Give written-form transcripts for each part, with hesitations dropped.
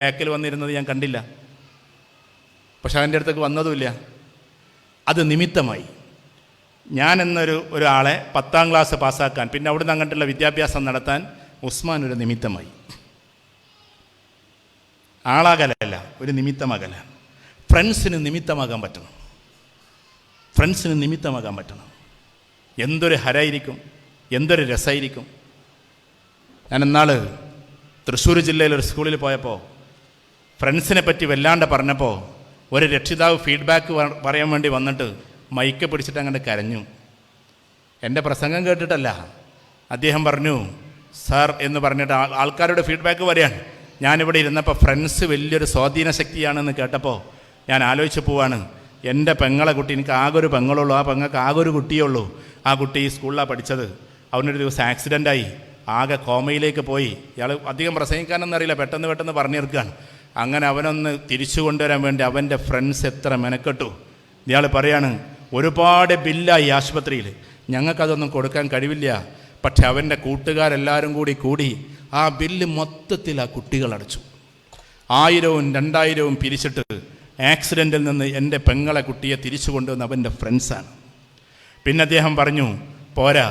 ബാക്കിൽ വന്നിരുന്നത് ഞാൻ കണ്ടില്ല, പക്ഷെ അവൻ്റെ അടുത്തേക്ക് വന്നതുമില്ല. അത് നിമിത്തമായി. ഞാൻ ഒരാളെ 10ാം ക്ലാസ് പാസ്സാക്കാൻ, പിന്നെ അവിടുന്ന് അങ്ങോട്ടുള്ള വിദ്യാഭ്യാസം നടത്താൻ ഉസ്മാൻ ഒരു നിമിത്തമായി. ആളാകലല്ല, ഒരു നിമിത്തമാകല. ഫ്രണ്ട്സിന് നിമിത്തമാകാൻ പറ്റണം. ഫ്രണ്ട്സിന് നിമിത്തമാകാൻ പറ്റണം. എന്തൊരു ഹരായിരിക്കും, എന്തൊരു രസമായിരിക്കും. ഞാൻ ഇന്നാൾ തൃശ്ശൂർ ജില്ലയിലൊരു സ്കൂളിൽ പോയപ്പോൾ ഫ്രണ്ട്സിനെ പറ്റി വല്ലാണ്ട് പറഞ്ഞപ്പോൾ ഒരു രക്ഷിതാവ് ഫീഡ്ബാക്ക് പറയാൻ വേണ്ടി വന്നിട്ട് മൈക്ക് പിടിച്ചിട്ട് അങ്ങോട്ട് കരഞ്ഞു. എൻ്റെ പ്രസംഗം കേട്ടിട്ടല്ല, അദ്ദേഹം പറഞ്ഞു സാർ എന്ന് പറഞ്ഞിട്ട് ആൾക്കാരുടെ ഫീഡ്ബാക്ക് പറയാണ്. ഞാനിവിടെ ഇരുന്നപ്പോൾ ഫ്രണ്ട്സ് വലിയൊരു സ്വാധീന ശക്തിയാണെന്ന് കേട്ടപ്പോൾ ഞാൻ ആലോചിച്ച് പോവാണ്. എൻ്റെ പെങ്ങളെ കുട്ടി, എനിക്ക് ആകെ ഒരു പെങ്ങളുള്ളൂ, ആ പെങ്ങൾക്ക് ആകെ ഒരു കുട്ടിയേ ഉള്ളൂ. ആ കുട്ടി ഈ സ്കൂളിലാണ് പഠിച്ചത്. അവനൊരു ദിവസം ആക്സിഡൻ്റായി, ആകെ കോമയിലേക്ക് പോയി. ഇയാൾ അധികം പ്രസംഗിക്കാനൊന്നും അറിയില്ല, പെട്ടെന്ന് പറഞ്ഞിരിക്കുകയാണ്. അങ്ങനെ അവനൊന്ന് തിരിച്ചു കൊണ്ടുവരാൻ വേണ്ടി അവൻ്റെ ഫ്രണ്ട്സ് എത്ര മെനക്കെട്ടു. ഇയാൾ പറയാണ്, ഒരുപാട് ബില്ലായി ആശുപത്രിയിൽ, ഞങ്ങൾക്കതൊന്നും കൊടുക്കാൻ കഴിവില്ല. പക്ഷെ അവൻ്റെ കൂട്ടുകാരെല്ലാവരും കൂടി ആ ബില്ല് മൊത്തത്തിൽ ആ കുട്ടികളടച്ചു. 1000-ഉം 2000-ഉം പിരിച്ചിട്ട് ആക്സിഡൻറ്റിൽ നിന്ന് എൻ്റെ പെങ്ങളെ കുട്ടിയെ തിരിച്ചു കൊണ്ടുവന്ന അവൻ്റെ ഫ്രണ്ട്സാണ്. പിന്നെ അദ്ദേഹം പറഞ്ഞു പോരാ,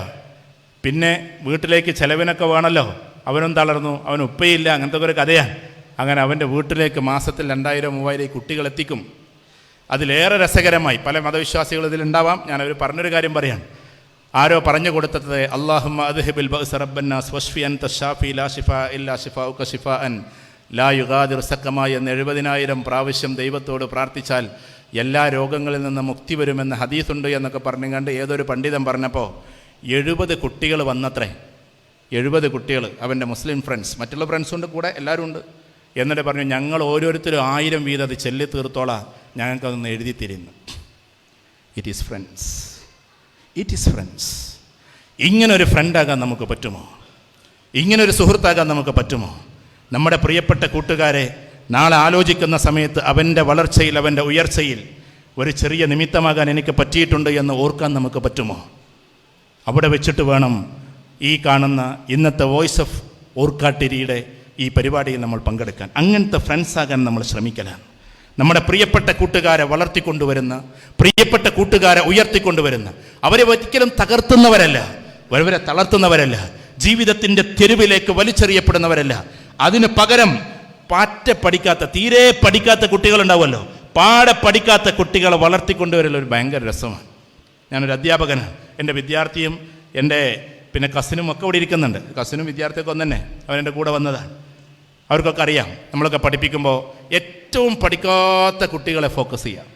പിന്നെ വീട്ടിലേക്ക് ചിലവിനൊക്കെ വേണമല്ലോ. അവനും തളർന്നു, അവൻ ഉപ്പയില്ല, അങ്ങനത്തെ ഒരു കഥയാണ്. അങ്ങനെ അവൻ്റെ വീട്ടിലേക്ക് മാസത്തിൽ 2000-3000 കുട്ടികളെത്തിക്കും. അതിലേറെ രസകരമായി പല മതവിശ്വാസികൾ ഇതിലുണ്ടാവാം. ഞാനവർ പറഞ്ഞൊരു കാര്യം പറയാം. ആരോ പറഞ്ഞു കൊടുത്തത് അല്ലാഹുമ്മ അദ്ഹിബിൽ ബഅ്സ റബ്ബന്നാസ് വശ്ഫി അൻത ശാഫി ലാ ശിഫാ ഇല്ലാ ശിഫാഉക ശിഫാഅൻ ലാ യുഗാദിറു സഖമാ എന്ന് 70,000 പ്രാവശ്യം ദൈവത്തോട് പ്രാർത്ഥിച്ചാൽ എല്ലാ രോഗങ്ങളിൽ നിന്ന് മുക്തി വരുമെന്ന് ഹദീസുണ്ട് എന്നൊക്കെ പറഞ്ഞുകൊണ്ട് ഏതൊരു പണ്ഡിതൻ പറഞ്ഞപ്പോൾ 70 കുട്ടികൾ വന്നത്രേ. 70 കുട്ടികൾ, അവൻ്റെ മുസ്ലിം ഫ്രണ്ട്സ്, മറ്റുള്ള ഫ്രണ്ട്സുണ്ട് കൂടെ, എല്ലാവരും ഉണ്ട്. എന്നിട്ട് പറഞ്ഞു ഞങ്ങൾ ഓരോരുത്തരും 1000 വീതം അത് ചെല്ലി തീർത്തോളാം, ഞങ്ങൾക്കതൊന്ന് എഴുതി തരുന്നു. It is friends, it is friends. ഇങ്ങനൊരു ഫ്രണ്ടാകാൻ നമുക്ക് പറ്റുമോ? ഇങ്ങനൊരു സുഹൃത്താകാൻ നമുക്ക് പറ്റുമോ? നമ്മുടെ പ്രിയപ്പെട്ട കൂട്ടുകാരെ നാളെ ആലോചിക്കുന്ന സമയത്ത് അവൻ്റെ വളർച്ചയിൽ, അവൻ്റെ ഉയർച്ചയിൽ ഒരു ചെറിയ നിമിത്തമാകാൻ എനിക്ക് പറ്റിയിട്ടുണ്ട് എന്ന് ഓർക്കാൻ നമുക്ക് പറ്റുമോ? അവിടെ വെച്ചിട്ട് വേണം ഈ കാണുന്ന ഇന്നത്തെ വോയിസ് ഓഫ് ഓർക്കാട്ടിരിയുടെ ഈ പരിപാടിയിൽ നമ്മൾ പങ്കെടുക്കാൻ. അങ്ങനത്തെ ഫ്രണ്ട്സാകാൻ നമ്മൾ ശ്രമിക്കലാണ്. നമ്മുടെ പ്രിയപ്പെട്ട കൂട്ടുകാരെ വളർത്തിക്കൊണ്ടുവരുന്ന, പ്രിയപ്പെട്ട കൂട്ടുകാരെ ഉയർത്തിക്കൊണ്ടുവരുന്ന, അവരെ ഒരിക്കലും തകർത്തുന്നവരല്ല, അവരെ തളർത്തുന്നവരല്ല, ജീവിതത്തിൻ്റെ തെരുവിലേക്ക് വലിച്ചെറിയപ്പെടുന്നവരല്ല. അതിന് പകരം തീരെ പഠിക്കാത്ത കുട്ടികളുണ്ടാവുമല്ലോ, പാടെ പഠിക്കാത്ത കുട്ടികളെ വളർത്തിക്കൊണ്ടുവരൽ ഒരു ഭയങ്കര രസമാണ്. ഞാനൊരു അധ്യാപകനാണ്. എൻ്റെ വിദ്യാർത്ഥിയും എൻ്റെ കസിനും ഒക്കെ ഇവിടെ ഇരിക്കുന്നുണ്ട്. കസിനും വിദ്യാർത്ഥിയൊക്കെ ഒന്ന് തന്നെ, അവരെൻ്റെ കൂടെ വന്നതാണ്. അവർക്കൊക്കെ അറിയാം, നമ്മളൊക്കെ പഠിപ്പിക്കുമ്പോൾ ഏറ്റവും പഠിക്കാത്ത കുട്ടികളെ ഫോക്കസ് ചെയ്യാം,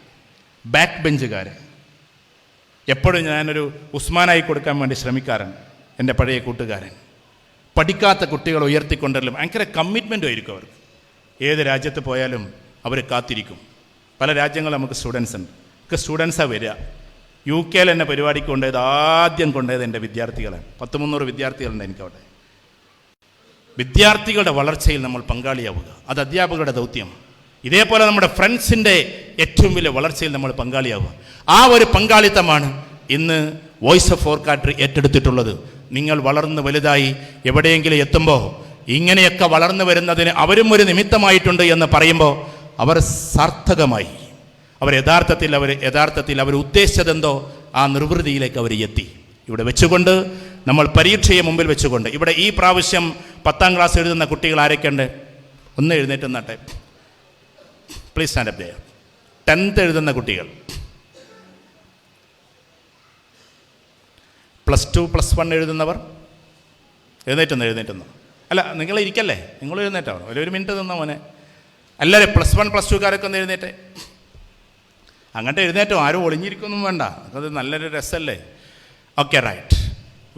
ബാക്ക് ബെഞ്ചുകാരെ. എപ്പോഴും ഞാനൊരു ഉസ്മാനായി കൊടുക്കാൻ വേണ്ടി ശ്രമിക്കാറുണ്ട്. എൻ്റെ പഴയ കൂട്ടുകാരൻ പഠിക്കാത്ത കുട്ടികളെ ഉയർത്തിക്കൊണ്ടല്ലോ ഭയങ്കര കമ്മിറ്റ്മെൻറ്റും ആയിരിക്കും അവർക്ക്. ഏത് രാജ്യത്ത് പോയാലും അവർ കാത്തിരിക്കും. പല രാജ്യങ്ങളും നമുക്ക് സ്റ്റുഡൻസ് ഉണ്ട്, ഒക്കെ സ്റ്റുഡൻസാണ് വരിക. UK എന്നെ പരിപാടിക്ക് കൊണ്ടുപോയത്, ആദ്യം കൊണ്ടുപോയത് എൻ്റെ വിദ്യാർത്ഥികളാണ്. 100-300 വിദ്യാർത്ഥികളുണ്ട് എനിക്കവിടെ. വിദ്യാർത്ഥികളുടെ വളർച്ചയിൽ നമ്മൾ പങ്കാളിയാവുക, അത് അധ്യാപകരുടെ ദൗത്യം. ഇതേപോലെ നമ്മുടെ ഫ്രണ്ട്സിൻ്റെ ഏറ്റവും വലിയ വളർച്ചയിൽ നമ്മൾ പങ്കാളിയാവുക. ആ ഒരു പങ്കാളിത്തമാണ് ഇന്ന് വോയിസ് ഓഫ് ഓർക്കാട്രി ഏറ്റെടുത്തിട്ടുള്ളത്. നിങ്ങൾ വളർന്ന് വലുതായി എവിടെയെങ്കിലും എത്തുമ്പോൾ ഇങ്ങനെയൊക്കെ വളർന്നു വരുന്നതിന് അവരും ഒരു നിമിത്തമായിട്ടുണ്ട് എന്ന് പറയുമ്പോൾ അവർ സാർത്ഥകമായി, അവർ യഥാർത്ഥത്തിൽ അവർ ഉദ്ദേശിച്ചതെന്തോ ആ നിർവൃതിയിലേക്ക് അവർ എത്തി. ഇവിടെ വെച്ചുകൊണ്ട് നമ്മൾ പരീക്ഷയെ മുമ്പിൽ വെച്ചുകൊണ്ട്, ഇവിടെ ഈ പ്രാവശ്യം 10ാം ക്ലാസ് എഴുതുന്ന കുട്ടികൾ ആരൊക്കെയുണ്ട്? ഒന്ന് എഴുന്നേറ്റ് നിന്നാട്ടെ, please stand up there. 10th എഴുതുന്ന കുട്ടികൾ, +2 +1 എഴുതുന്നവർ എഴുന്നേറ്റൊന്ന്. അല്ല, നിങ്ങൾ ഇരിക്കല്ലേ, നിങ്ങൾ എഴുന്നേറ്റാവണം. ഒരു മിനിറ്റ് നിന്നോ മോനെ. എല്ലാവരും +1 +2കാരൊക്കെ ഒന്ന് എഴുന്നേറ്റേ. അങ്ങോട്ട് എഴുന്നേറ്റോ, ആരും ഒളിഞ്ഞിരിക്കൊന്നും വേണ്ട, അത് നല്ലൊരു രസമല്ലേ. Okay, right.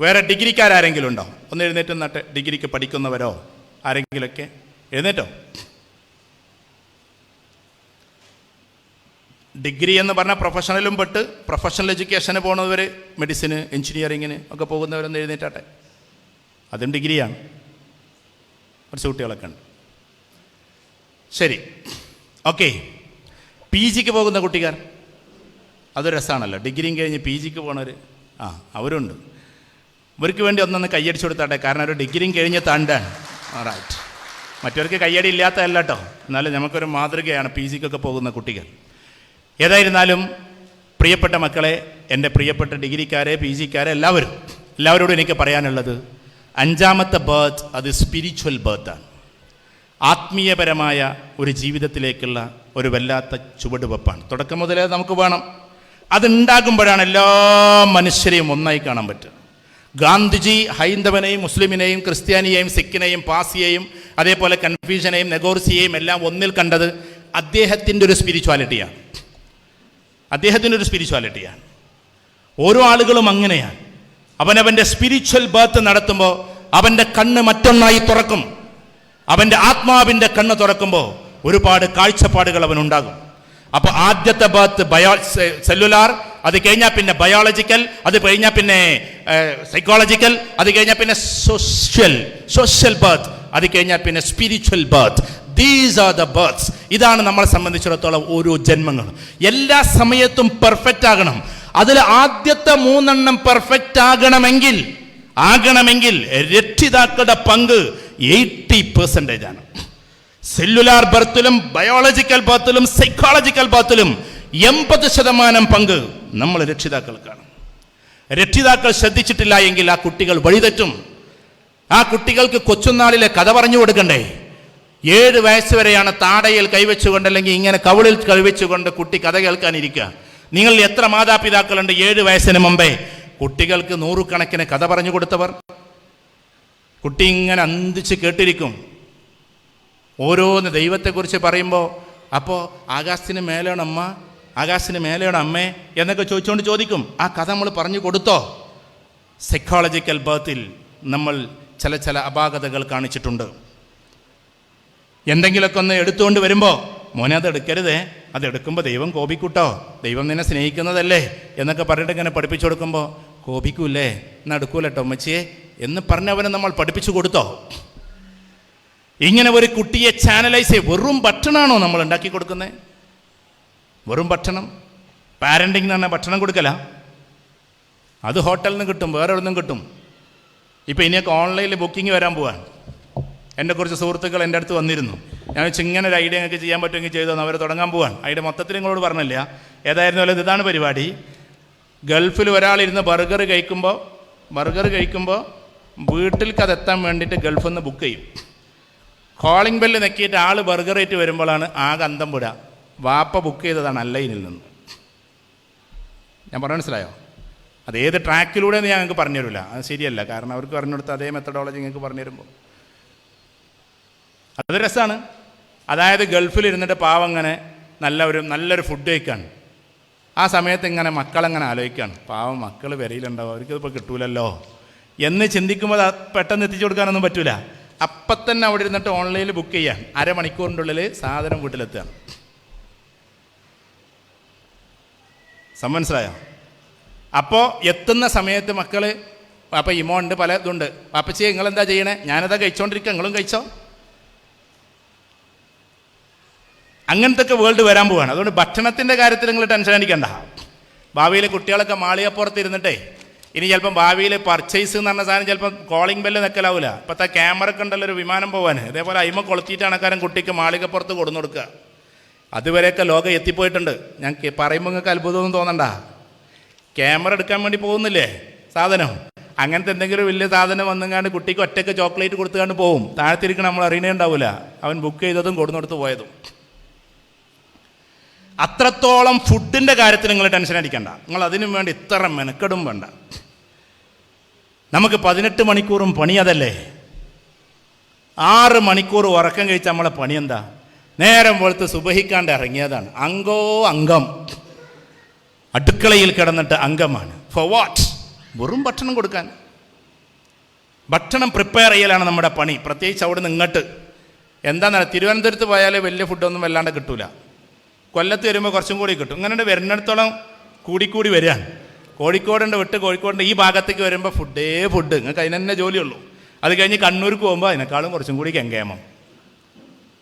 വേറെ ഡിഗ്രിക്കാരെങ്കിലും ഉണ്ടോ? ഒന്ന് എഴുന്നേറ്റ് നിന്നിട്ട്. ഡിഗ്രിക്ക് പഠിക്കുന്നവരോ ആരെങ്കിലുമൊക്കെ എഴുന്നേറ്റോ. ഡിഗ്രി എന്ന് പറഞ്ഞാൽ പ്രൊഫഷണലും പെട്ട്, പ്രൊഫഷണൽ എഡ്യൂക്കേഷന് പോകുന്നവർ, മെഡിസിന്, എഞ്ചിനീയറിങ്ങിന് ഒക്കെ പോകുന്നവരൊന്ന് എഴുന്നേറ്റാട്ടെ. അതും ഡിഗ്രിയാണ്. കുറച്ച് കുട്ടികളൊക്കെ ഉണ്ട്. ശരി, ഓക്കെ. PGക്ക് പോകുന്ന കുട്ടിക്കാർ, അതൊരു രസമാണല്ലോ. ഡിഗ്രിയും കഴിഞ്ഞ് PGക്ക് പോണവർ, അവരുണ്ട്. ഇവർക്ക് വേണ്ടി ഒന്നൊന്ന് കൈയടിച്ചു കൊടുത്താട്ടെ, കാരണം ഒരു ഡിഗ്രിയും കഴിഞ്ഞ് താണ്ടാണ്. റൈറ്റ്. മറ്റവർക്ക് കയ്യടി ഇല്ലാത്തതല്ല കേട്ടോ, എന്നാലും നമുക്കൊരു മാതൃകയാണ് PGക്കൊക്കെ പോകുന്ന കുട്ടികൾ. ഏതായിരുന്നാലും പ്രിയപ്പെട്ട മക്കളെ, എൻ്റെ പ്രിയപ്പെട്ട ഡിഗ്രിക്കാരെ, PGക്കാരെ, എല്ലാവരോടും എനിക്ക് പറയാനുള്ളത്, 5ാമത്തെ ബർത്ത് അത് സ്പിരിച്വൽ ബർത്താണ്. ആത്മീയപരമായ ഒരു ജീവിതത്തിലേക്കുള്ള ഒരു വല്ലാത്ത ചുവടുവെപ്പാണ്. തുടക്കം മുതലേ നമുക്ക് വേണം. അതുണ്ടാകുമ്പോഴാണ് എല്ലാ മനുഷ്യരെയും ഒന്നായി കാണാൻ പറ്റുക. ഗാന്ധിജി ഹൈന്ദവനെയും മുസ്ലിമിനെയും ക്രിസ്ത്യാനിയെയും സിഖിനെയും പാസിയെയും അതേപോലെ കൺഫ്യൂഷനെയും നെഗോർസിയെയും എല്ലാം ഒന്നിൽ കണ്ടത് അദ്ദേഹത്തിൻ്റെ ഒരു സ്പിരിച്വാലിറ്റിയാണ്. ഓരോ ആളുകളും അങ്ങനെയാണ്. അവനവൻ്റെ സ്പിരിച്വൽ ബർത്ത് നടത്തുമ്പോൾ അവൻ്റെ കണ്ണ് മറ്റൊന്നായി തുറക്കും. അവൻ്റെ ആത്മാവിൻ്റെ കണ്ണ് തുറക്കുമ്പോൾ ഒരുപാട് കാഴ്ചപ്പാടുകൾ അവനുണ്ടാകും. അപ്പോൾ ആദ്യത്തെ ബർത്ത് സെല്ലുലാർ, അത് കഴിഞ്ഞാൽ പിന്നെ ബയോളജിക്കൽ, അത് കഴിഞ്ഞാൽ പിന്നെ സൈക്കോളജിക്കൽ, അത് കഴിഞ്ഞാൽ പിന്നെ സോഷ്യൽ ബർത്ത്, അത് കഴിഞ്ഞാൽ പിന്നെ spiritual birth. These are the birth. ഇതാണ് നമ്മളെ സംബന്ധിച്ചിടത്തോളം ഓരോ ജന്മങ്ങളും. എല്ലാ സമയത്തും പെർഫെക്റ്റ് ആകണം. അതിൽ ആദ്യത്തെ 3 പെർഫെക്റ്റ് ആകണമെങ്കിൽ രക്ഷിതാക്കളുടെ പങ്ക് 80% ആണ്. സെല്ലുലാർ ബർത്തിലും ബയോളജിക്കൽ ബർത്തിലും സൈക്കോളജിക്കൽ ബർത്തിലും 80% പങ്ക് നമ്മൾ രക്ഷിതാക്കൾക്കാണ്. രക്ഷിതാക്കൾ ശ്രദ്ധിച്ചിട്ടില്ല എങ്കിൽ ആ കുട്ടികൾ വഴിതെറ്റും. ആ കുട്ടികൾക്ക് കൊച്ചുനാളിലെ കഥ പറഞ്ഞു കൊടുക്കണ്ടേ? 7 വയസ്സ് വരെയാണ് താടയിൽ കൈവച്ചുകൊണ്ട് അല്ലെങ്കിൽ ഇങ്ങനെ കവിളിൽ കൈവച്ചുകൊണ്ട് കുട്ടി കഥ കേൾക്കാനിരിക്കുക. നിങ്ങൾ എത്ര മാതാപിതാക്കളുണ്ട് 7 വയസ്സിന് മുമ്പേ കുട്ടികൾക്ക് 100 കണക്കിന് കഥ പറഞ്ഞു കൊടുത്തവർ? കുട്ടി ഇങ്ങനെ അന്തിച്ച് കേട്ടിരിക്കും. ഓരോന്ന് ദൈവത്തെക്കുറിച്ച് പറയുമ്പോൾ, അപ്പോൾ ആകാശത്തിന് മേലെയാണ് അമ്മ, ആകാശത്തിന് മേലെയാണ് അമ്മേ എന്നൊക്കെ ചോദിക്കും. ആ കഥ നമ്മൾ പറഞ്ഞു കൊടുത്തോ? സൈക്കോളജിക്കൽ ബർത്തിൽ നമ്മൾ ചില അപാകതകൾ കാണിച്ചിട്ടുണ്ട്. എന്തെങ്കിലുമൊക്കെ ഒന്ന് എടുത്തുകൊണ്ട് വരുമ്പോൾ, മോനെ അത് എടുക്കരുതേ, അതെടുക്കുമ്പോൾ ദൈവം കോപിക്കൂട്ടോ, ദൈവം നിന്നെ സ്നേഹിക്കുന്നതല്ലേ എന്നൊക്കെ പറഞ്ഞിട്ട് ഇങ്ങനെ പഠിപ്പിച്ചു കൊടുക്കുമ്പോൾ, കോപിക്കൂല്ലേ, എന്നാൽ എടുക്കൂലട്ടോ അമ്മച്ചിയെ എന്ന് പറഞ്ഞവനെ നമ്മൾ പഠിപ്പിച്ചു കൊടുത്തോ? ഇങ്ങനെ ഒരു കുട്ടിയെ ചാനലൈസ് ചെയ്യും. വെറും ഭക്ഷണമാണോ നമ്മൾ ഉണ്ടാക്കി കൊടുക്കുന്നത്? വെറും ഭക്ഷണം. പാരൻറ്റിങ് എന്ന് പറഞ്ഞാൽ ഭക്ഷണം കൊടുക്കല. അത് ഹോട്ടലിൽ നിന്ന് കിട്ടും, വേറെ എവിടെ നിന്നും കിട്ടും. ഇപ്പോൾ ഇനിയൊക്കെ ഓൺലൈനിൽ ബുക്കിംഗ് വരാൻ പോവാണ്. എൻ്റെ കുറച്ച് സുഹൃത്തുക്കൾ എൻ്റെ അടുത്ത് വന്നിരുന്നു. ഞാൻ വെച്ച് ഇങ്ങനെ ഒരു ഐഡിയ നിങ്ങൾക്ക് ചെയ്യാൻ പറ്റുമെങ്കിൽ ചെയ്തോന്ന്. അവർ തുടങ്ങാൻ പോവാണ്. ഐഡിയ മൊത്തത്തിൽ നിങ്ങളോട് പറഞ്ഞില്ല. ഏതായിരുന്നാലും ഇതാണ് പരിപാടി. ഗൾഫിൽ ഒരാളിരുന്ന് ബർഗർ കഴിക്കുമ്പോൾ വീട്ടിലേക്ക് അതെത്താൻ വേണ്ടിയിട്ട് ഗൾഫിൽ നിന്ന് ബുക്ക് ചെയ്യും. കോളിംഗ് ബെല്ല് നെക്കിയിട്ട് ആൾ ബർഗർ ആയിട്ട് വരുമ്പോഴാണ് ആകെ അന്തം വിടുക. വാപ്പ ബുക്ക് ചെയ്തതാണ് അല്ലൈനിൽ നിന്ന്. ഞാൻ പറഞ്ഞ മനസ്സിലായോ? അത് ഏത് ട്രാക്കിലൂടെ ഞാൻ നിങ്ങൾക്ക് പറഞ്ഞു തരില്ല. അത് ശരിയല്ല. കാരണം അവർക്ക് പറഞ്ഞു കൊടുത്ത അതേ മെത്തഡോളജി നിങ്ങൾക്ക് പറഞ്ഞു തരുമ്പോൾ അത് രസമാണ്. അതായത് ഗൾഫിലിരുന്നിട്ട് പാവങ്ങനെ നല്ലൊരു ഫുഡ് കഴിക്കാണ്. ആ സമയത്ത് ഇങ്ങനെ മക്കളെങ്ങനെ ആലോചിക്കുകയാണ്, പാവം മക്കൾ വരയിലുണ്ടാവും, അവർക്കിതിപ്പോൾ കിട്ടൂലല്ലോ എന്ന് ചിന്തിക്കുമ്പോൾ പെട്ടെന്ന് എത്തിച്ചു കൊടുക്കാനൊന്നും പറ്റൂല. അപ്പം തന്നെ അവിടെ ഇരുന്നിട്ട് ഓൺലൈനിൽ ബുക്ക് ചെയ്യാൻ 1/2 മണിക്കൂറിൻ്റെ ഉള്ളിൽ സാധനം വീട്ടിലെത്തുകയാണ്. മനസ്സിലായോ? അപ്പോൾ എത്തുന്ന സമയത്ത് മക്കൾ, അപ്പോൾ ഇമോ ഉണ്ട്, പല ഇതുണ്ട്, പാപ്പച്ചിയെ നിങ്ങളെന്താ ചെയ്യണേ? ഞാനതാ കഴിച്ചോണ്ടിരിക്കുക, നിങ്ങളും കഴിച്ചോ. അങ്ങനത്തെ ഒക്കെ വേൾഡ് വരാൻ പോവാണ്. അതുകൊണ്ട് ഭക്ഷണത്തിൻ്റെ കാര്യത്തിൽ നിങ്ങൾ ടെൻഷൻ അടിക്കണ്ട. ഭാവിയിൽ കുട്ടികളൊക്കെ മാളികപ്പുറത്ത് ഇരുന്നിട്ടേ ഇനി ചിലപ്പം ഭാവിയിൽ പർച്ചേസ് എന്ന് പറഞ്ഞ സാധനം ചിലപ്പം കോളിംഗ് ബെല്ല് നിൽക്കലാവില്ല. ഇപ്പോഴത്തെ ക്യാമറ ഒക്കെ ഉണ്ടല്ലോ ഒരു വിമാനം പോകാൻ, ഇതേപോലെ അയിമ കൊളുത്തിയിട്ടാണ് കാരൻ കുട്ടിക്ക് മാളികപ്പുറത്ത് കൊടുന്നു കൊടുക്കുക. അതുവരെയൊക്കെ ലോകം എത്തിപ്പോയിട്ടുണ്ട്. ഞാൻ പറയുമ്പോൾ നിങ്ങൾക്ക് അത്ഭുതമൊന്നും തോന്നണ്ട. ക്യാമറ എടുക്കാൻ വേണ്ടി പോകുന്നില്ലേ സാധനം, അങ്ങനത്തെ എന്തെങ്കിലും വലിയ സാധനം വന്നുകാണ്ട് കുട്ടിക്ക് ഒറ്റയ്ക്ക് ചോക്ലേറ്റ് കൊടുത്തുകൊണ്ട് പോകും. താഴത്തിരിക്കണം, നമ്മൾ അറിയണേ ഉണ്ടാവില്ല അവൻ ബുക്ക് ചെയ്തതും കൊടുന്നു കൊടുത്ത് പോയതും. അത്രത്തോളം ഫുഡിൻ്റെ കാര്യത്തിൽ നിങ്ങൾ ടെൻഷൻ അടിക്കണ്ട. നിങ്ങൾ അതിനു വേണ്ടി ഇത്ര മെനക്കെടും വേണ്ട. നമുക്ക് 18 മണിക്കൂറും പണി അതല്ലേ. 6 മണിക്കൂർ ഉറക്കം കഴിച്ചാൽ നമ്മളെ പണി എന്താ? നേരം വെളുത്ത് സുബഹിക്കാണ്ട് ഇറങ്ങിയതാണ്. അംഗം അടുക്കളയിൽ കിടന്നിട്ട് അംഗമാണ്. For what? വെറും ഭക്ഷണം കൊടുക്കാൻ. ഭക്ഷണം പ്രിപ്പയർ ചെയ്യലാണ് നമ്മുടെ പണി. പ്രത്യേകിച്ച് അവിടെ നിന്ന് ഇങ്ങോട്ട് എന്താണെന്ന്, തിരുവനന്തപുരത്ത് പോയാൽ വലിയ ഫുഡൊന്നും വല്ലാണ്ട് കിട്ടൂല. കൊല്ലത്ത് വരുമ്പോൾ കുറച്ചും കൂടി കിട്ടും. ഇങ്ങനെ വരുന്നിടത്തോളം കൂടിക്കൂടി വരികയാണ്. കോഴിക്കോടിൻ്റെ വിട്ട് കോഴിക്കോടിൻ്റെ ഈ ഭാഗത്തേക്ക് വരുമ്പോൾ ഫുഡ് നിങ്ങൾക്ക് അതിന് തന്നെ ജോലിയുള്ളൂ. അത് കഴിഞ്ഞ് കണ്ണൂർക്ക് പോകുമ്പോൾ അതിനേക്കാളും കുറച്ചും കൂടി കെങ്കേമം.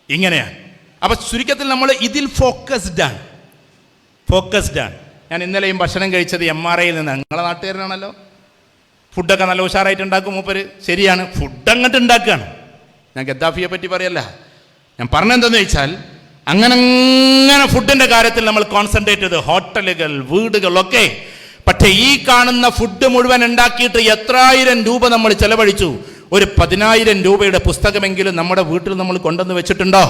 ഇങ്ങനെയാണ്. അപ്പോൾ ചുരുക്കത്തിൽ നമ്മൾ ഇതിൽ ഫോക്കസ്ഡ് ആണ്. ഞാൻ ഇന്നലെയും ഭക്ഷണം കഴിച്ചത് MRIയിൽ നിന്ന്. നിങ്ങളെ നാട്ടുകാരനാണല്ലോ. ഫുഡൊക്കെ നല്ല ഉഷാറായിട്ട് ഉണ്ടാക്കും മൂപ്പര്. ശരിയാണ്, ഫുഡ് അങ്ങോട്ട് ഉണ്ടാക്കുകയാണ്. ഞാൻ ഗദ്ദാഫിയെ പറ്റി പറയല്ല. ഞാൻ പറഞ്ഞെന്തെന്ന് വെച്ചാൽ അങ്ങനെ ഫുഡിന്റെ കാര്യത്തിൽ നമ്മൾ കോൺസെൻട്രേറ്റ് ചെയ്ത് ഹോട്ടലുകൾ, വീടുകളൊക്കെ. പക്ഷേ ഈ കാണുന്ന ഫുഡ് മുഴുവൻ ഉണ്ടാക്കിയിട്ട് എത്രായിരം രൂപ നമ്മൾ ചെലവഴിച്ചു. ഒരു 10,000 രൂപയുടെ പുസ്തകമെങ്കിലും നമ്മുടെ വീട്ടിൽ നമ്മൾ കൊണ്ടുവന്ന് വെച്ചിട്ടുണ്ടോ?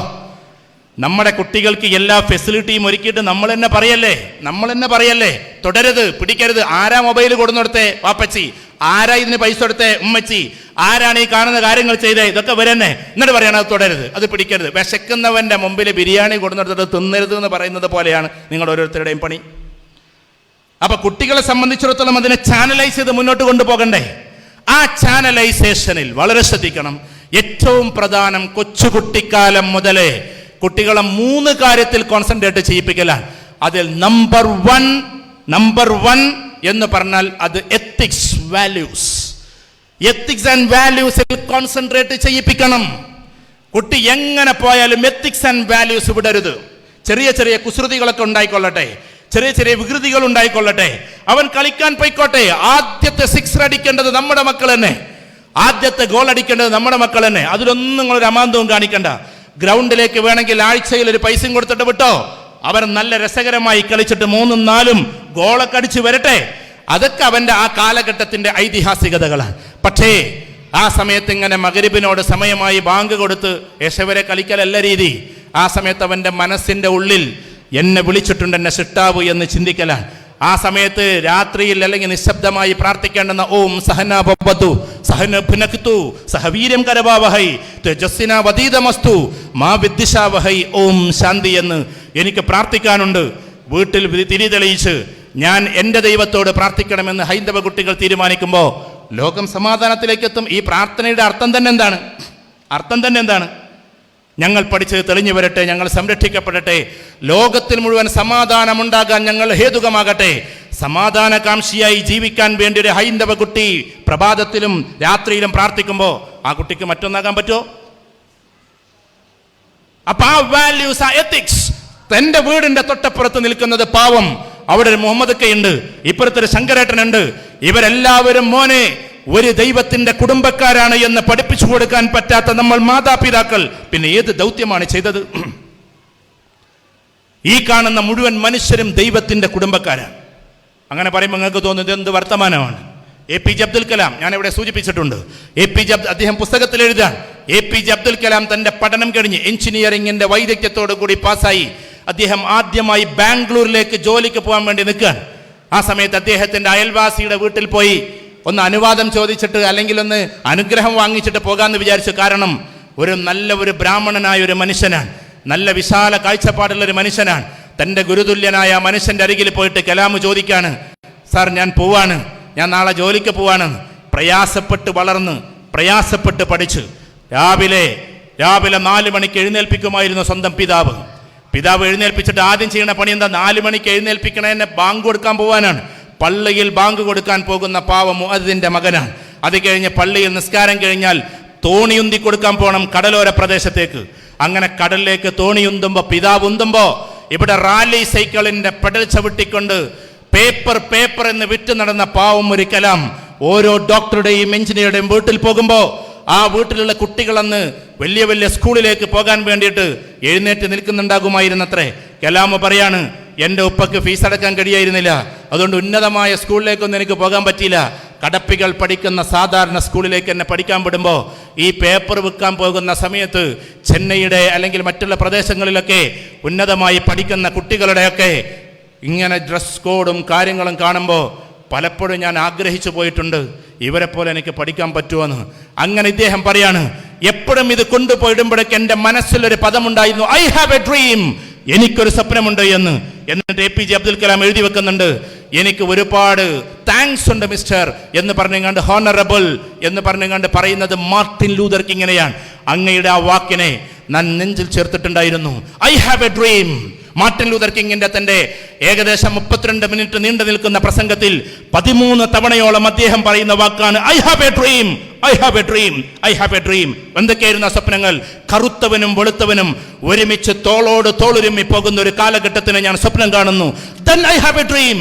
നമ്മുടെ കുട്ടികൾക്ക് എല്ലാ ഫെസിലിറ്റിയും ഒരുക്കിയിട്ട് നമ്മൾ തന്നെ പറയല്ലേ തുടരുത്, പിടിക്കരുത്. ആരാ മൊബൈൽ കൊടുന്നെടുത്തേ? വാപ്പച്ചി. ആരാ ഇതിന് പൈസ കൊടുത്തേ? ഉമ്മച്ചി. ആരാണ് ഈ കാണുന്ന കാര്യങ്ങൾ ചെയ്തേ? ഇതൊക്കെ വരന്നെ. എന്നിട്ട് പറയണം അത് തുടരുത്, അത് പിടിക്കരുത്. വിശക്കുന്നവന്റെ മുമ്പിൽ ബിരിയാണി കൊടുന്നെടുത്തിട്ട് തിന്നരുത് എന്ന് പറയുന്നത് പോലെയാണ് നിങ്ങൾ ഓരോരുത്തരുടെയും പണി. അപ്പൊ കുട്ടികളെ സംബന്ധിച്ചിടത്തോളം അതിനെ ചാനലൈസ് ചെയ്ത് മുന്നോട്ട് കൊണ്ടുപോകണ്ടേ? ആ ചാനലൈസേഷനിൽ വളരെ ശ്രദ്ധിക്കണം. ഏറ്റവും പ്രധാനം കൊച്ചുകുട്ടിക്കാലം മുതലേ കുട്ടികളെ 3 കാര്യത്തിൽ കോൺസെൻട്രേറ്റ് ചെയ്യിപ്പിക്കലാണ്. അതിൽ നമ്പർ വൺ എന്ന് പറഞ്ഞാൽ അത് എത്തിക്സ്, വാല്യൂസ്. എത്തിക്സ് ആൻഡ് വാല്യൂസിൽ കോൺസെൻട്രേറ്റ് ചെയ്യിപ്പിക്കണം. കുട്ടി എങ്ങനെ പോയാലും എത്തിക്സ് ആൻഡ് വാല്യൂസ് വിടരുത്. ചെറിയ ചെറിയ കുസൃതികളൊക്കെ ഉണ്ടായിക്കൊള്ളട്ടെ, ചെറിയ ചെറിയ വികൃതികൾ ഉണ്ടായിക്കൊള്ളട്ടെ, അവൻ കളിക്കാൻ പോയിക്കോട്ടെ. ആദ്യത്തെ 6 അടിക്കേണ്ടത് നമ്മുടെ മക്കൾ തന്നെ, ആദ്യത്തെ ഗോൾ അടിക്കേണ്ടത് നമ്മുടെ മക്കൾ തന്നെ. അതിലൊന്നും നിങ്ങളൊരു അമാന്തവും കാണിക്കണ്ട. ഗ്രൗണ്ടിലേക്ക് വേണമെങ്കിൽ ആഴ്ചയിൽ ഒരു പൈസയും കൊടുത്തിട്ട് വിട്ടോ. അവർ നല്ല രസകരമായി കളിച്ചിട്ട് 3ഉം 4ഉം ഗോളൊക്കെ അടിച്ച് വരട്ടെ. അതൊക്കെ അവന്റെ ആ കാലഘട്ടത്തിന്റെ ഐതിഹാസികതകളാണ്. പക്ഷേ ആ സമയത്ത് ഇങ്ങനെ മഗ്‌രിബിനോട് സമയമായി ബാങ്ക് കൊടുത്ത് യശവരെ കളിക്കലല്ല രീതി. ആ സമയത്ത് അവന്റെ മനസ്സിന്റെ ഉള്ളിൽ എന്നെ വിളിച്ചിട്ടുണ്ട് എന്നെ സിട്ടാവ് എന്ന് ചിന്തിക്കലാണ്. ആ സമയത്ത് രാത്രിയിൽ അല്ലെങ്കിൽ നിശബ്ദമായി പ്രാർത്ഥിക്കേണ്ടുന്ന ഓം സഹനാ ഭവതു സഹന ഭുനക്തു സഹവീര്യം കരവാവഹൈ തേജസ്വിനാ വദീതമസ്തു മാ വിദ്ദിശാവഹൈ ഓം ശാന്തി എന്ന് എനിക്ക് പ്രാർത്ഥിക്കാനുണ്ട്. വീട്ടിൽ തിരി തെളിയിച്ച് ഞാൻ എൻ്റെ ദൈവത്തോട് പ്രാർത്ഥിക്കണമെന്ന് ഹൈന്ദവ കുട്ടികൾ തീരുമാനിക്കുമ്പോൾ ലോകം സമാധാനത്തിലേക്ക് എത്തും. ഈ പ്രാർത്ഥനയുടെ അർത്ഥം തന്നെ എന്താണ്? ഞങ്ങൾ പഠിച്ചത് തെളിഞ്ഞു വരട്ടെ, ഞങ്ങൾ സംരക്ഷിക്കപ്പെടട്ടെ, ലോകത്തിൽ മുഴുവൻ സമാധാനമുണ്ടാകാൻ ഞങ്ങൾ ഹേതുകമാകട്ടെ. സമാധാനകാംക്ഷിയായി ജീവിക്കാൻ വേണ്ടി ഒരു ഹൈന്ദവ കുട്ടി പ്രഭാതത്തിലും രാത്രിയിലും പ്രാർത്ഥിക്കുമ്പോൾ ആ കുട്ടിക്ക് മറ്റൊന്നാകാൻ പറ്റുമോ? അപ്പൊ ആ വാല്യൂസ്, ആ എത്തിക്സ്. തന്റെ വീടിന്റെ തൊട്ടപ്പുറത്ത് നിൽക്കുന്നത് പാവം, അവിടെ ഒരു മുഹമ്മദ് ഇപ്പുറത്തൊരു ശങ്കരേട്ടനുണ്ട്. ഇവരെല്ലാവരും മോനെ ഒരു ദൈവത്തിന്റെ കുടുംബക്കാരാണ് എന്ന് പഠിപ്പിച്ചു കൊടുക്കാൻ പറ്റാത്ത നമ്മൾ മാതാപിതാക്കൾ പിന്നെ ഏത് ദൗത്യമാണ് ചെയ്തത്? ഈ കാണുന്ന മുഴുവൻ മനുഷ്യരും ദൈവത്തിന്റെ കുടുംബക്കാരാണ്. അങ്ങനെ പറയുമ്പോൾ നിങ്ങൾക്ക് തോന്നുന്നത് എന്ത് വർത്തമാനമാണ്? APJ അബ്ദുൽ കലാം, ഞാൻ ഇവിടെ സൂചിപ്പിച്ചിട്ടുണ്ട്. അദ്ദേഹം പുസ്തകത്തിൽ എഴുതാൻ APJ അബ്ദുൽ കലാം തന്റെ പഠനം കഴിഞ്ഞ് എഞ്ചിനീയറിംഗിന്റെ വൈദഗ്ധ്യത്തോടു കൂടി പാസ്സായി അദ്ദേഹം ആദ്യമായി ബാംഗ്ലൂരിലേക്ക് ജോലിക്ക് പോകാൻ വേണ്ടി നിൽക്കുകയാണ്. ആ സമയത്ത് അദ്ദേഹത്തിന്റെ അയൽവാസിയുടെ വീട്ടിൽ പോയി ഒന്ന് അനുവാദം ചോദിച്ചിട്ട് അല്ലെങ്കിൽ ഒന്ന് അനുഗ്രഹം വാങ്ങിച്ചിട്ട് പോകാമെന്ന് വിചാരിച്ചു. കാരണം ഒരു ബ്രാഹ്മണനായ ഒരു മനുഷ്യനാണ്, നല്ല വിശാല കാഴ്ചപ്പാടുള്ള ഒരു മനുഷ്യനാണ്. തൻ്റെ ഗുരുതുല്യനായ മനുഷ്യന്റെ അരികിൽ പോയിട്ട് കലാം ചോദിക്കാണ്, സാർ ഞാൻ പോവാണ്, ഞാൻ നാളെ ജോലിക്ക് പോവാണ്. പ്രയാസപ്പെട്ട് വളർന്ന് പ്രയാസപ്പെട്ട് പഠിച്ച് രാവിലെ 4 മണിക്ക് എഴുന്നേൽപ്പിക്കുമായിരുന്നു സ്വന്തം പിതാവ് എഴുന്നേൽപ്പിച്ചിട്ട് ആദ്യം ചെയ്യുന്ന പണി എന്താ? 4 മണിക്ക് എഴുന്നേൽപ്പിക്കണേന്നെ ബാങ്ക് കൊടുക്കാൻ പോവാനാണ്. പള്ളിയിൽ ബാങ്ക് കൊടുക്കാൻ പോകുന്ന പാവം മുഅദ്ദിന്റെ മകനാണ്. അത് കഴിഞ്ഞ് പള്ളിയിൽ നിസ്കാരം കഴിഞ്ഞാൽ തോണിയുന്തി കൊടുക്കാൻ പോകണം കടലോര പ്രദേശത്തേക്ക്. അങ്ങനെ കടലിലേക്ക് തോണിയുന്തുമ്പോൾ പിതാവ് ഉന്തുമ്പോൾ ഇവിടെ റാലി സൈക്കിളിന്റെ പെഡൽ ചവിട്ടിക്കൊണ്ട് പേപ്പർ എന്ന് വിറ്റ് നടന്ന പാവം ഒരു കലാം ഓരോ ഡോക്ടറുടെയും എഞ്ചിനീയറുടെയും വീട്ടിൽ പോകുമ്പോൾ ആ വീട്ടിലുള്ള കുട്ടികളന്ന് വലിയ വലിയ സ്കൂളിലേക്ക് പോകാൻ വേണ്ടിയിട്ട് എഴുന്നേറ്റ് നിൽക്കുന്നുണ്ടാകുമായിരുന്നത്രേ. കലാം പറയാണ്, എൻ്റെ ഉപ്പക്ക് ഫീസ് അടക്കാൻ കഴിയായിരുന്നില്ല, അതുകൊണ്ട് ഉന്നതമായ സ്കൂളിലേക്കൊന്നും എനിക്ക് പോകാൻ പറ്റിയില്ല. കടപ്പികൾ പഠിക്കുന്ന സാധാരണ സ്കൂളിലേക്ക് എന്നെ പഠിക്കാൻ വിടുമ്പോൾ ഈ പേപ്പർ വിൽക്കാൻ പോകുന്ന സമയത്ത് ചെന്നൈയുടെ അല്ലെങ്കിൽ മറ്റുള്ള പ്രദേശങ്ങളിലൊക്കെ ഉന്നതമായി പഠിക്കുന്ന കുട്ടികളുടെയൊക്കെ ഇങ്ങനെ ഡ്രസ് കോഡും കാര്യങ്ങളും കാണുമ്പോൾ പലപ്പോഴും ഞാൻ ആഗ്രഹിച്ചു പോയിട്ടുണ്ട്, ഇവരെ പോലെ എനിക്ക് പഠിക്കാൻ പറ്റുമെന്ന്. അങ്ങനെ ഇദ്ദേഹം പറയാണ്, എപ്പോഴും ഇത് കൊണ്ടുപോയിടുമ്പോഴേക്ക് എൻ്റെ മനസ്സിലൊരു പദമുണ്ടായിരുന്നു, ഐ ഹാവ് എ ഡ്രീം, എനിക്കൊരു സ്വപ്നമുണ്ട് എന്ന്. എന്നിട്ട് APJ അബ്ദുൽ കലാം എഴുതി വെക്കുന്നുണ്ട്, എനിക്ക് ഒരുപാട് താങ്ക്സ് ഉണ്ട് മിസ്റ്റർ എന്ന് പറഞ്ഞുകൊണ്ട്, ഹോണറബിൾ എന്ന് പറഞ്ഞുകൊണ്ട് പറയുന്നത് മാർട്ടിൻ ലൂതർ കിങ്ങിനെയാണ്. അങ്ങയുടെ ആ വാക്കിനെ ഞാൻ നെഞ്ചിൽ ചേർത്തിട്ടുണ്ടായിരുന്നു. I have a dream. Martin Luther കിങ്ങിന്റെ തന്റെ ഏകദേശം 32 മിനിറ്റ് നീണ്ടു നിൽക്കുന്ന പ്രസംഗത്തിൽ 13 തവണയോളം അദ്ദേഹം പറയുന്ന വാക്കാണ് I have a dream, I have a dream, I have a dream. എന്തൊക്കെയായിരുന്നു ആ സ്വപ്നങ്ങൾ? കറുത്തവനും വെളുത്തവനും ഒരുമിച്ച് തോളോട് തോളുരുമ്മി പോകുന്ന ഒരു കാലഘട്ടത്തിന് ഞാൻ സ്വപ്നം കാണുന്നു. Then I have a dream.